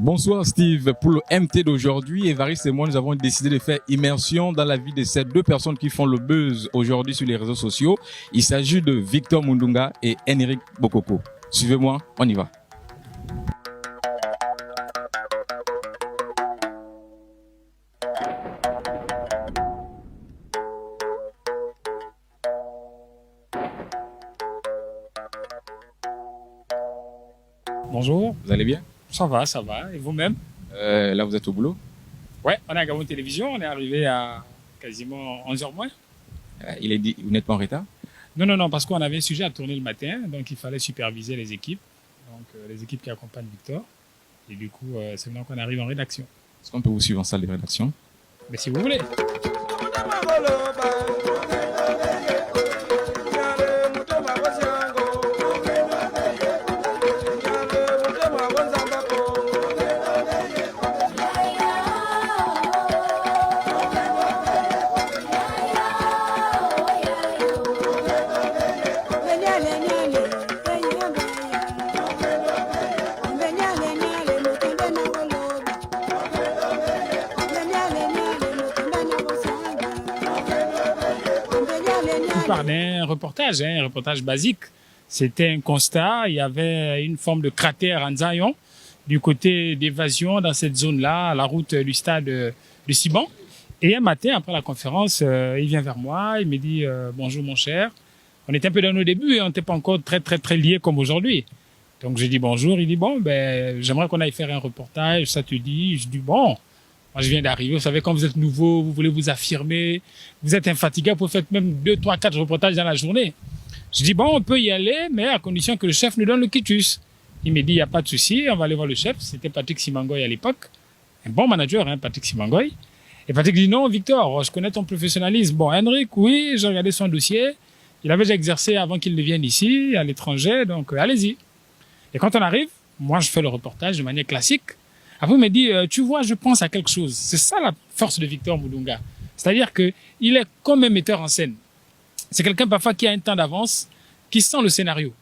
Bonsoir Steve, pour le MT d'aujourd'hui, Évariste et moi nous avons décidé de faire immersion dans la vie de ces deux personnes qui font le buzz aujourd'hui sur les réseaux sociaux. Il s'agit de Victor Mudunga et Henrik Bokoko. Suivez-moi, on y va. Bonjour. Vous allez bien? Ça va, ça va. Et vous-même? Là vous êtes au boulot? Ouais, on est à Gabon Télévision, on est arrivé à quasiment 11h moins. Il est dit, vous n'êtes pas en retard? Non, parce qu'on avait un sujet à tourner le matin, donc il fallait superviser les équipes, donc les équipes qui accompagnent Victor. Et du coup, c'est maintenant qu'on arrive en rédaction. Est-ce qu'on peut vous suivre en salle de rédaction? Mais si vous voulez. Par un reportage basique. C'était un constat, il y avait une forme de cratère en Zion du côté d'évasion dans cette zone-là, à la route du stade de Siban. Et un matin, après la conférence, il vient vers moi, il me dit bonjour mon cher. On était un peu dans nos débuts et on n'était pas encore très liés comme aujourd'hui. Donc j'ai dit bonjour, il dit bon, j'aimerais qu'on aille faire un reportage, ça te dit? Je dis bon. Moi, je viens d'arriver. Vous savez, quand vous êtes nouveau, vous voulez vous affirmer, vous êtes infatigable, vous faites même 2, 3, 4 reportages dans la journée. Je dis, bon, on peut y aller, mais à condition que le chef nous donne le quitus. Il me dit, il n'y a pas de souci, on va aller voir le chef. C'était Patrick Simangoy à l'époque. Un bon manager, Patrick Simangoy. Et Patrick dit, non, Victor, je connais ton professionnalisme. Bon, Henrik, oui, j'ai regardé son dossier. Il avait déjà exercé avant qu'il ne vienne ici, à l'étranger, donc allez-y. Et quand on arrive, moi, je fais le reportage de manière classique. Après, il me dit, tu vois, je pense à quelque chose. C'est ça la force de Victor Mudunga. C'est-à-dire que il est comme un metteur en scène. C'est quelqu'un parfois qui a un temps d'avance, qui sent le scénario.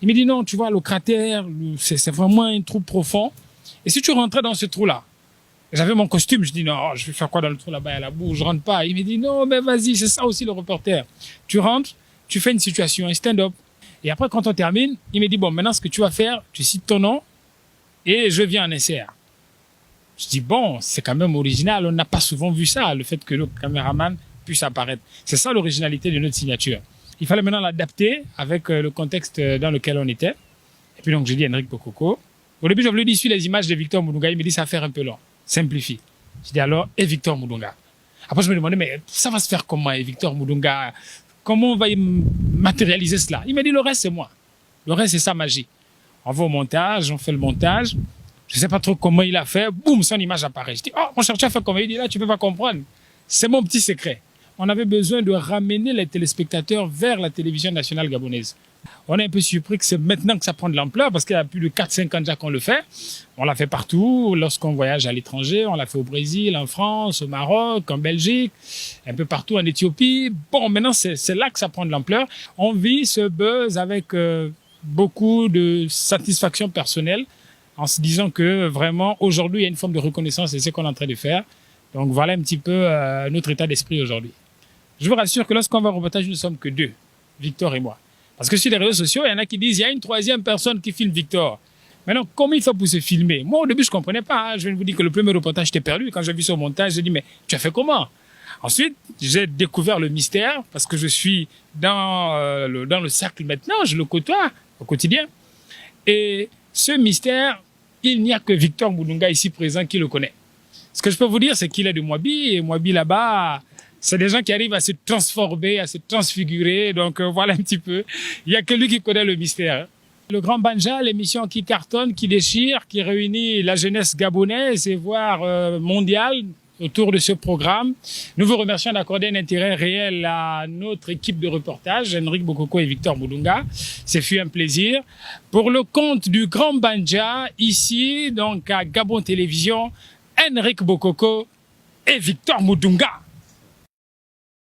Il me dit, non, tu vois, le cratère, c'est vraiment un trou profond. Et si tu rentrais dans ce trou-là, j'avais mon costume, je dis, non, je vais faire quoi dans le trou là-bas, il y a la boue, je rentre pas. Il me dit, non, mais vas-y, c'est ça aussi le reporter. Tu rentres, tu fais une situation, un stand-up. Et après, quand on termine, il me dit, bon, maintenant, ce que tu vas faire, tu cites ton nom, et je viens en insert. Je dis, bon, c'est quand même original. On n'a pas souvent vu ça, le fait que le caméraman puisse apparaître. C'est ça l'originalité de notre signature. Il fallait maintenant l'adapter avec le contexte dans lequel on était. Et puis donc, j'ai dit Henrik Bokoko. Au début, je voulais dire, suis les images de Victor Mudunga. Il me dit, ça va faire un peu long. Simplifie. Je dis alors, et Victor Mudunga. Après, je me demandais, mais ça va se faire comment, et Victor Mudunga? Comment on va matérialiser cela? Il m'a dit, le reste, c'est moi. Le reste, c'est sa magie. On va au montage, on fait le montage. Je sais pas trop comment il a fait. Boum, son image apparaît. Je dis, oh, mon cher, tu as fait comment? Il dit, là, tu peux pas comprendre. C'est mon petit secret. On avait besoin de ramener les téléspectateurs vers la télévision nationale gabonaise. On est un peu surpris que c'est maintenant que ça prend de l'ampleur parce qu'il y a plus de 4-5 ans déjà qu'on le fait. On l'a fait partout. Lorsqu'on voyage à l'étranger, on l'a fait au Brésil, en France, au Maroc, en Belgique, un peu partout en Éthiopie. Bon, maintenant, c'est là que ça prend de l'ampleur. On vit ce buzz avec beaucoup de satisfaction personnelle en se disant que vraiment aujourd'hui il y a une forme de reconnaissance et c'est ce qu'on est en train de faire. Donc voilà un petit peu notre état d'esprit aujourd'hui. Je vous rassure que lorsqu'on va au reportage, nous ne sommes que deux, Victor et moi. Parce que sur les réseaux sociaux, il y en a qui disent il y a une troisième personne qui filme Victor. Maintenant, comment il faut pour se filmer? Moi au début je comprenais pas. Je viens de vous dire que le premier reportage j'étais perdu. Quand j'ai vu ce montage, j'ai dit mais tu as fait comment? Ensuite, j'ai découvert le mystère parce que je suis dans le cercle maintenant, je le côtoie au quotidien. Et ce mystère, il n'y a que Victor Mudunga ici présent qui le connaît. Ce que je peux vous dire, c'est qu'il est de Mwabi, et Mwabi là-bas, c'est des gens qui arrivent à se transformer, à se transfigurer. Donc voilà un petit peu. Il n'y a que lui qui connaît le mystère. Le Grand Banja, l'émission qui cartonne, qui déchire, qui réunit la jeunesse gabonaise et voire mondiale autour de ce programme. Nous vous remercions d'accorder un intérêt réel à notre équipe de reportage, Henrik Bokoko et Victor Mudunga. Ce fut un plaisir. Pour le compte du Grand Banja, ici, donc à Gabon Télévision, Henrik Bokoko et Victor Mudunga.